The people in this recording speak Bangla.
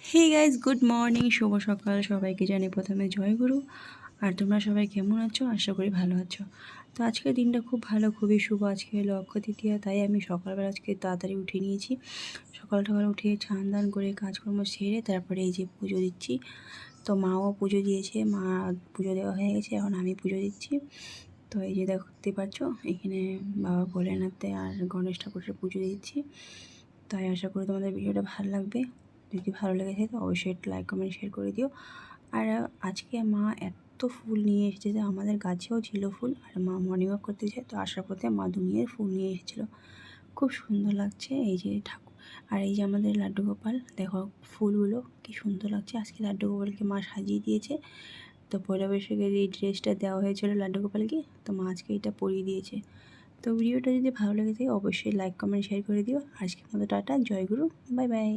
হে গাইজ, গুড মর্নিং, শুভ সকাল সবাইকে জানি প্রথমে জয়গুরু। আর তোমরা সবাই কেমন আছো? আশা করি ভালো আছো। তো আজকের দিনটা খুব ভালো, খুবই শুভ। আজকে হলো অক্ষয় তৃতীয়া, তাই আমি সকালবেলা আজকে তাড়াতাড়ি উঠে নিয়েছি। সকাল সকাল উঠে স্নান দান করে কাজকর্ম সেরে তারপরে এই যে পুজো দিচ্ছি। তো মাও পুজো দিয়েছে, মা পুজো দেওয়া হয়ে গেছে, এখন আমি পুজো দিচ্ছি। তো এই যে দেখতে পাচ্ছ, এখানে বাবা ভোলেনাথে আর গণেশ ঠাকুরের পুজো দিচ্ছি। তাই আশা করি তোমাদের ভিডিওটা ভালো লাগবে। যদি ভালো লেগে থাকে তো অবশ্যই একটু লাইক কমেন্ট শেয়ার করে দিও। আর আজকে মা এত ফুল নিয়ে এসেছে যে আমাদের গাছেও ছিল ফুল, আর মা মর্নিং ওয়াক করতে যায়, তো আসার পথে মা দুনিয়ার ফুল নিয়ে এসেছিলো। খুব সুন্দর লাগছে এই যে ঠাকুর। আর এই যে আমাদের লাড্ডু গোপাল, দেখো ফুলগুলো কি সুন্দর লাগছে। আজকে লাড্ডু গোপালকে মা সাজিয়ে দিয়েছে। তো পয়লা বৈশাখের এই ড্রেসটা দেওয়া হয়েছিল লাড্ডু গোপালকে, তো মা আজকে এটা পরিয়ে দিয়েছে। তো ভিডিওটা যদি ভালো লেগে থাকে অবশ্যই লাইক কমেন্ট শেয়ার করে দিও। আজকের মতো টাটা, জয়গুরু, বাই বাই।